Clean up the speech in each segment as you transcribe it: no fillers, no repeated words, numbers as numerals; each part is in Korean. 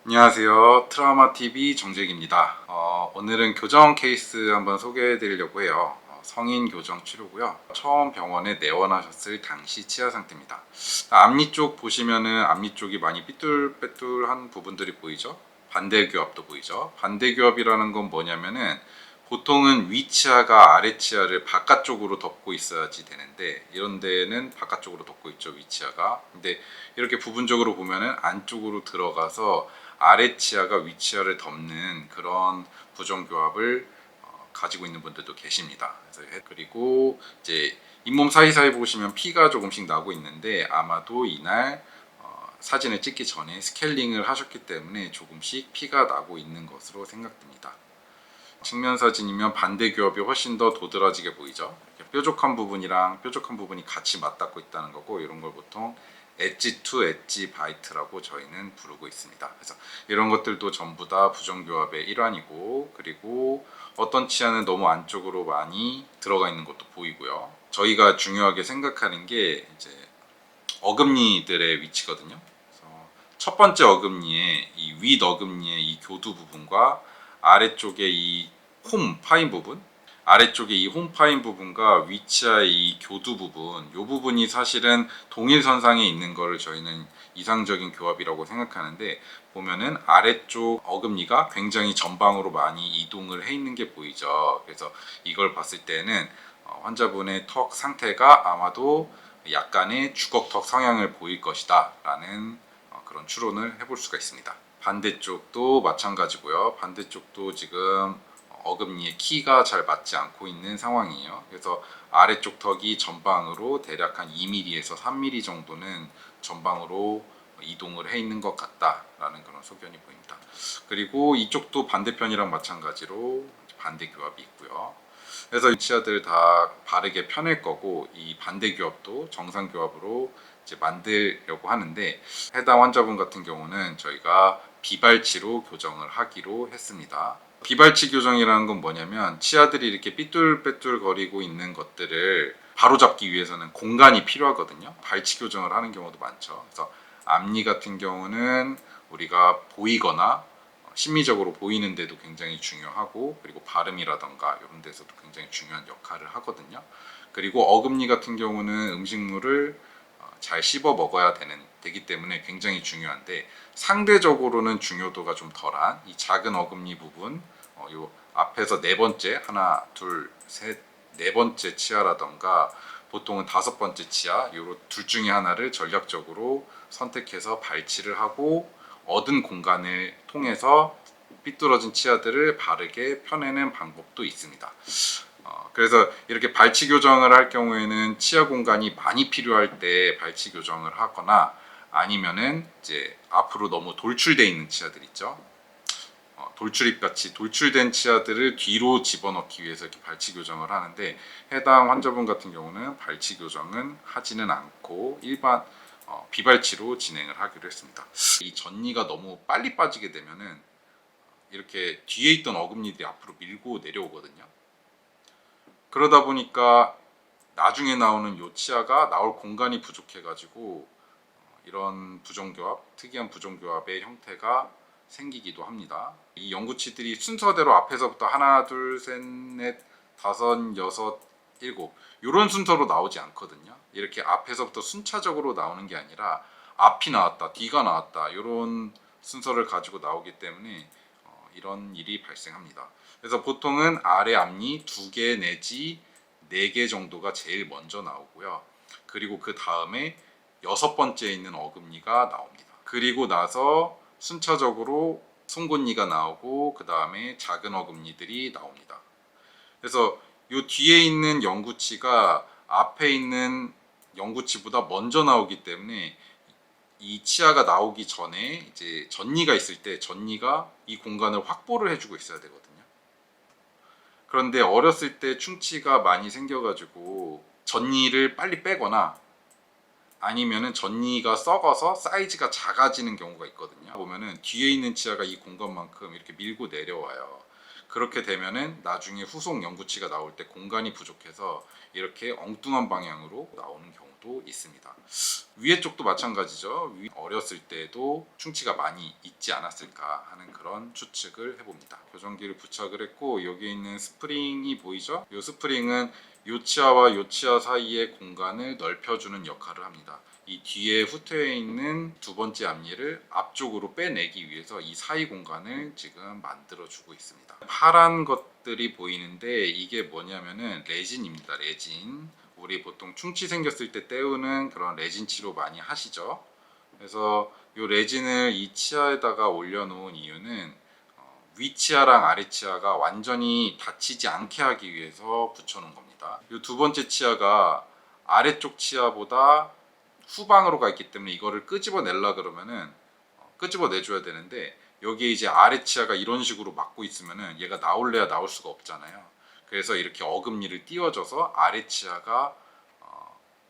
안녕하세요. 트라우마TV 정재익입니다. 오늘은 교정 케이스 한번 소개해 드리려고 해요. 성인 교정 치료고요. 처음 병원에 내원하셨을 당시 치아 상태입니다. 앞니 쪽 보시면은 앞니 쪽이 많이 삐뚤빼뚤한 부분들이 보이죠? 반대교합도 보이죠? 반대교합이라는 건 뭐냐면은 보통은 위치아가 아래치아를 바깥쪽으로 덮고 있어야지 되는데 이런 데는 바깥쪽으로 덮고 있죠, 위치아가. 근데 이렇게 부분적으로 보면은 안쪽으로 들어가서 아래치아가 위치아를 덮는 그런 부정교합을 가지고 있는 분들도 계십니다. 그리고 이제 잇몸 사이사이 보시면 피가 조금씩 나고 있는데 아마도 이날 사진을 찍기 전에 스케일링을 하셨기 때문에 조금씩 피가 나고 있는 것으로 생각됩니다. 측면 사진이면 반대 교합이 훨씬 더 도드라지게 보이죠. 이렇게 뾰족한 부분이랑 뾰족한 부분이 같이 맞닿고 있다는 거고, 이런 걸 보통 엣지 투 엣지 바이트라고 저희는 부르고 있습니다. 그래서 이런 것들도 전부 다 부정교합의 일환이고, 그리고 어떤 치아는 너무 안쪽으로 많이 들어가 있는 것도 보이고요. 저희가 중요하게 생각하는 게 이제 어금니들의 위치거든요. 그래서 첫 번째 어금니의 이 윗 어금니의 이 교두 부분과 아래쪽에 이 홈 파인 부분, 아래쪽에 이 홈 파인 부분과 위치아의 이 교두 부분, 이 부분이 사실은 동일선상에 있는 거를 저희는 이상적인 교합이라고 생각하는데, 보면은 아래쪽 어금니가 굉장히 전방으로 많이 이동을 해 있는 게 보이죠. 그래서 이걸 봤을 때는 환자분의 턱 상태가 아마도 약간의 주걱턱 성향을 보일 것이다 라는 그런 추론을 해볼 수가 있습니다. 반대쪽도 마찬가지고요. 반대쪽도 지금 어금니의 키가 잘 맞지 않고 있는 상황이에요. 그래서 아래쪽 턱이 전방으로 대략 한 2mm에서 3mm 정도는 전방으로 이동을 해 있는 것 같다라는 그런 소견이 보입니다. 그리고 이쪽도 반대편이랑 마찬가지로 반대 교합이 있고요. 그래서 이 치아들 다 바르게 펴낼 거고, 이 반대 교합도 정상 교합으로 이제 만들려고 하는데, 해당 환자분 같은 경우는 저희가 비발치로 교정을 하기로 했습니다. 비발치 교정이라는 건 뭐냐면, 치아들이 이렇게 삐뚤빼뚤 거리고 있는 것들을 바로잡기 위해서는 공간이 필요하거든요. 발치 교정을 하는 경우도 많죠. 그래서 앞니 같은 경우는 우리가 보이거나 심미적으로 보이는데도 굉장히 중요하고, 그리고 발음이라던가 이런 데서도 굉장히 중요한 역할을 하거든요. 그리고 어금니 같은 경우는 음식물을 잘 씹어 먹어야 되기 때문에 굉장히 중요한데, 상대적으로는 중요도가 좀 덜한 이 작은 어금니 부분, 요 앞에서 네 번째, 하나 둘 셋 네 번째 치아라던가 보통은 다섯 번째 치아, 요 둘 중에 하나를 전략적으로 선택해서 발치를 하고 얻은 공간을 통해서 삐뚤어진 치아들을 바르게 펴내는 방법도 있습니다. 그래서 이렇게 발치 교정을 할 경우에는 치아 공간이 많이 필요할 때 발치 교정을 하거나, 아니면은 이제 앞으로 너무 돌출되어 있는 치아들 있죠. 돌출입 같이 돌출된 치아들을 뒤로 집어넣기 위해서 이렇게 발치 교정을 하는데, 해당 환자분 같은 경우는 발치 교정은 하지는 않고 일반 비발치로 진행을 하기로 했습니다. 이 전니가 너무 빨리 빠지게 되면은 이렇게 뒤에 있던 어금니들이 앞으로 밀고 내려오거든요. 그러다 보니까 나중에 나오는 요 치아가 나올 공간이 부족해가지고 이런 부정교합, 특이한 부정교합의 형태가 생기기도 합니다. 이 연구치들이 순서대로 앞에서부터 하나, 둘, 셋, 넷, 다섯, 여섯, 일곱 이런 순서로 나오지 않거든요. 이렇게 앞에서부터 순차적으로 나오는 게 아니라 앞이 나왔다, 뒤가 나왔다 이런 순서를 가지고 나오기 때문에 이런 일이 발생합니다. 그래서 보통은 아래 앞니 2개 내지 4개 정도가 제일 먼저 나오고요. 그리고 그 다음에 6번째에 있는 어금니가 나옵니다. 그리고 나서 순차적으로 송곳니가 나오고 그 다음에 작은 어금니들이 나옵니다. 그래서 이 뒤에 있는 영구치가 앞에 있는 영구치보다 먼저 나오기 때문에 이 치아가 나오기 전에 이제 전니가 있을 때 전니가 이 공간을 확보를 해주고 있어야 되거든요. 그런데 어렸을 때 충치가 많이 생겨가지고 전니를 빨리 빼거나, 아니면은 전니가 썩어서 사이즈가 작아지는 경우가 있거든요. 보면은 뒤에 있는 치아가 이 공간만큼 이렇게 밀고 내려와요. 그렇게 되면은 나중에 후속 영구치가 나올 때 공간이 부족해서 이렇게 엉뚱한 방향으로 나오는 경우도 경우도 있습니다. 위에 쪽도 마찬가지죠. 어렸을 때도 충치가 많이 있지 않았을까 하는 그런 추측을 해봅니다. 교정기를 부착을 했고 여기 있는 스프링이 보이죠? 이 스프링은 요 치아와 요 치아 사이의 공간을 넓혀주는 역할을 합니다. 이 뒤에 후퇴해 있는 두 번째 앞니를 앞쪽으로 빼내기 위해서 이 사이 공간을 지금 만들어주고 있습니다. 파란 것들이 보이는데 이게 뭐냐면은 레진입니다. 레진. 우리 보통 충치 생겼을 때 떼우는 그런 레진 치료 많이 하시죠. 그래서 이 레진을 이 치아에다가 올려놓은 이유는 위 치아랑 아래 치아가 완전히 닫히지 않게 하기 위해서 붙여놓은 겁니다. 이 두 번째 치아가 아래쪽 치아보다 후방으로 가 있기 때문에 이거를 끄집어내려 그러면은 끄집어내줘야 되는데 여기에 이제 아래 치아가 이런 식으로 막고 있으면은 얘가 나올래야 나올 수가 없잖아요. 그래서 이렇게 어금니를 띄워줘서 아래 치아가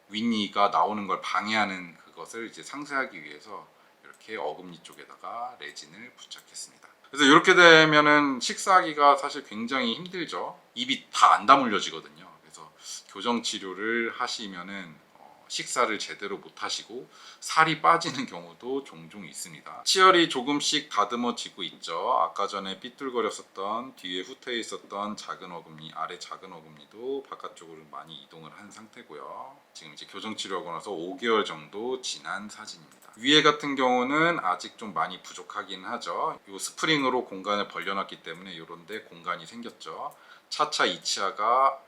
윗니가 나오는 걸 방해하는 그것을 이제 상쇄하기 위해서 이렇게 어금니 쪽에다가 레진을 부착했습니다. 그래서 이렇게 되면은 식사하기가 사실 굉장히 힘들죠. 입이 다 안 다물려지거든요. 그래서 교정 치료를 하시면은 식사를 제대로 못 하시고 살이 빠지는 경우도 종종 있습니다. 치열이 조금씩 다듬어지고 있죠. 아까 전에 삐뚤거렸었던 뒤에 후퇴해 있었던 작은 어금니, 아래 작은 어금니도 바깥쪽으로 많이 이동을 한 상태고요. 지금 이제 교정 치료하고 나서 5개월 정도 지난 사진입니다. 위에 같은 경우는 아직 좀 많이 부족하긴 하죠. 이 스프링으로 공간을 벌려놨기 때문에 이런데 공간이 생겼죠. 차차 이 치아가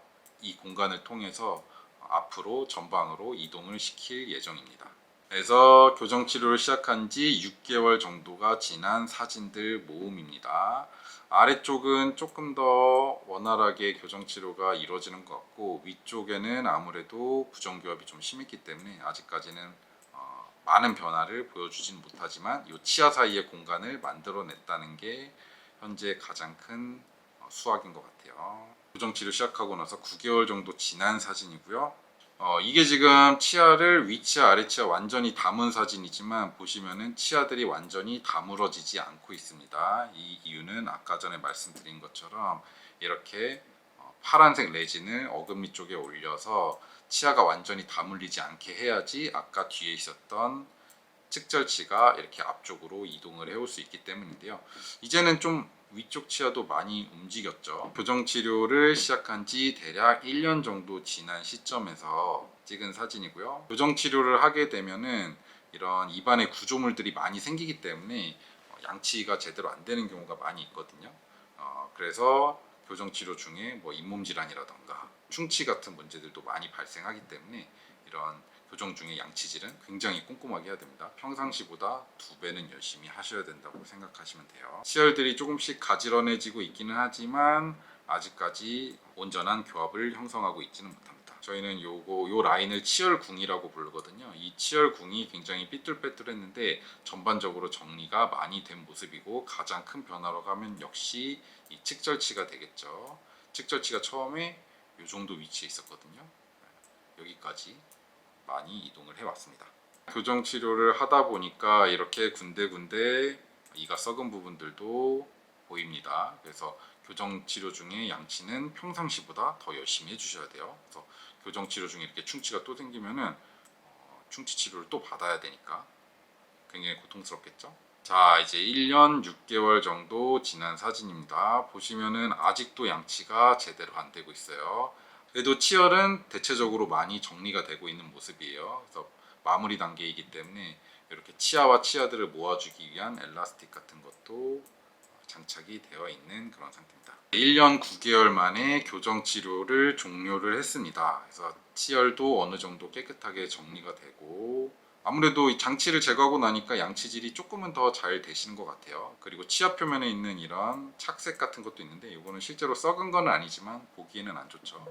이 공간을 통해서 앞으로 전방으로 이동을 시킬 예정입니다. 그래서 교정 치료를 시작한 지 6개월 정도가 지난 사진들 모음입니다. 아래쪽은 조금 더 원활하게 교정 치료가 이루어지는 것 같고 위쪽에는 아무래도 부정교합이 좀 심했기 때문에 아직까지는 많은 변화를 보여주진 못하지만 이 치아 사이의 공간을 만들어냈다는 게 현재 가장 큰 수확인 것 같아요. 교정 치료 시작하고 나서 9개월 정도 지난 사진이고요. 이게 지금 치아를 위치아 아래치아 완전히 담은 사진이지만 보시면은 치아들이 완전히 다물어지지 않고 있습니다. 이 이유는 아까 전에 말씀드린 것처럼 이렇게 파란색 레진을 어금니 쪽에 올려서 치아가 완전히 다물리지 않게 해야지 아까 뒤에 있었던 측절치가 이렇게 앞쪽으로 이동을 해올 수 있기 때문인데요. 이제는 좀 위쪽 치아도 많이 움직였죠. 교정 치료를 시작한 지 대략 1년 정도 지난 시점에서 찍은 사진이고요. 교정 치료를 하게 되면은 이런 입안에 구조물들이 많이 생기기 때문에 양치가 제대로 안 되는 경우가 많이 있거든요. 그래서 교정 치료 중에 뭐 잇몸 질환이라던가 충치 같은 문제들도 많이 발생하기 때문에 이런 교정 중에 양치질은 굉장히 꼼꼼하게 해야 됩니다. 평상시보다 2배는 열심히 하셔야 된다고 생각하시면 돼요. 치열들이 조금씩 가지런해지고 있기는 하지만 아직까지 온전한 교합을 형성하고 있지는 못합니다. 저희는 요 라인을 치열궁이라고 부르거든요. 이 치열궁이 굉장히 삐뚤빼뚤했는데 전반적으로 정리가 많이 된 모습이고 가장 큰 변화라고 하면 역시 이 측절치가 되겠죠. 측절치가 처음에 이 정도 위치에 있었거든요. 여기까지 많이 이동을 해왔습니다. 교정 치료를 하다 보니까 이렇게 군데군데 이가 썩은 부분들도 보입니다. 그래서 교정 치료 중에 양치는 평상시보다 더 열심히 해주셔야 돼요. 그래서 교정 치료 중에 이렇게 충치가 또 생기면은 충치 치료를 또 받아야 되니까 굉장히 고통스럽겠죠. 자, 이제 1년 6개월 정도 지난 사진입니다. 보시면은 아직도 양치가 제대로 안 되고 있어요. 그래도 치열은 대체적으로 많이 정리가 되고 있는 모습이에요. 그래서 마무리 단계이기 때문에 이렇게 치아와 치아들을 모아주기 위한 엘라스틱 같은 것도 장착이 되어 있는 그런 상태입니다. 1년 9개월 만에 교정 치료를 종료를 했습니다. 그래서 치열도 어느 정도 깨끗하게 정리가 되고 아무래도 이 장치를 제거하고 나니까 양치질이 조금은 더 잘 되시는 것 같아요. 그리고 치아 표면에 있는 이런 착색 같은 것도 있는데 이거는 실제로 썩은 건 아니지만 보기에는 안 좋죠.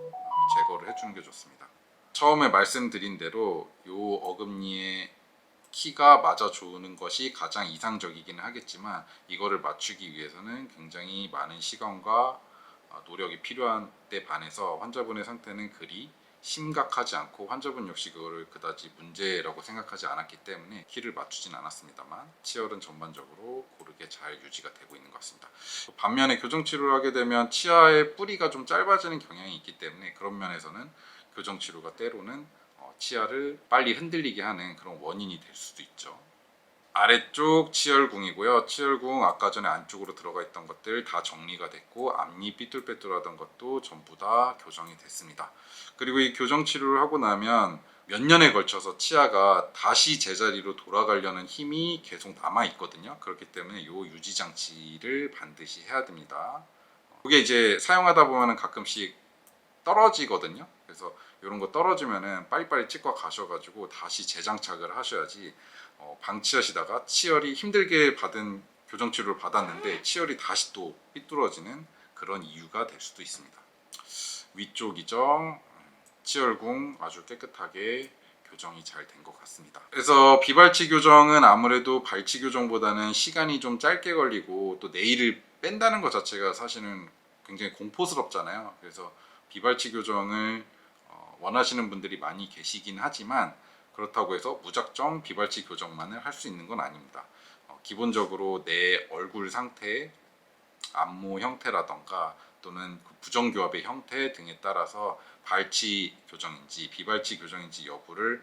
제거를 해주는 게 좋습니다. 처음에 말씀드린 대로 이 어금니의 키가 맞아주는 것이 가장 이상적이기는 하겠지만 이거를 맞추기 위해서는 굉장히 많은 시간과 노력이 필요한 데 반해서 환자분의 상태는 그리 심각하지 않고 환자분 역시 그거를 그다지 문제라고 생각하지 않았기 때문에 키를 맞추진 않았습니다만 치열은 전반적으로 고르게 잘 유지가 되고 있는 것 같습니다. 반면에 교정 치료를 하게 되면 치아의 뿌리가 좀 짧아지는 경향이 있기 때문에 그런 면에서는 교정 치료가 때로는 치아를 빨리 흔들리게 하는 그런 원인이 될 수도 있죠. 아래쪽 치열궁이고요. 치열궁 아까 전에 안쪽으로 들어가 있던 것들 다 정리가 됐고 앞니 삐뚤빼뚤하던 것도 전부 다 교정이 됐습니다. 그리고 이 교정 치료를 하고 나면 몇 년에 걸쳐서 치아가 다시 제자리로 돌아가려는 힘이 계속 남아 있거든요. 그렇기 때문에 이 유지 장치를 반드시 해야 됩니다. 그게 이제 사용하다 보면 가끔씩 떨어지거든요. 그래서 이런 거 떨어지면은 빨리빨리 치과 가셔가지고 다시 재장착을 하셔야지 방치하시다가 치열이 힘들게 받은 교정 치료를 받았는데 치열이 다시 또 삐뚤어지는 그런 이유가 될 수도 있습니다. 위쪽이죠. 치열궁 아주 깨끗하게 교정이 잘 된 것 같습니다. 그래서 비발치 교정은 아무래도 발치 교정보다는 시간이 좀 짧게 걸리고 또 네일을 뺀다는 것 자체가 사실은 굉장히 공포스럽잖아요. 그래서 비발치 교정을 원하시는 분들이 많이 계시긴 하지만 그렇다고 해서 무작정 비발치 교정만을 할 수 있는 건 아닙니다. 기본적으로 내 얼굴 상태, 안모 형태라던가 또는 부정교합의 형태 등에 따라서 발치 교정인지 비발치 교정인지 여부를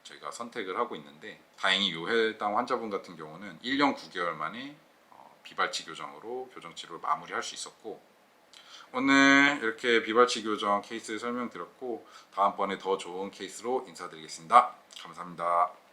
저희가 선택을 하고 있는데 다행히 요 해당 환자분 같은 경우는 1년 9개월 만에 비발치 교정으로 교정 치료를 마무리할 수 있었고 오늘 이렇게 비발치 교정 케이스 설명드렸고 다음번에 더 좋은 케이스로 인사드리겠습니다. 감사합니다.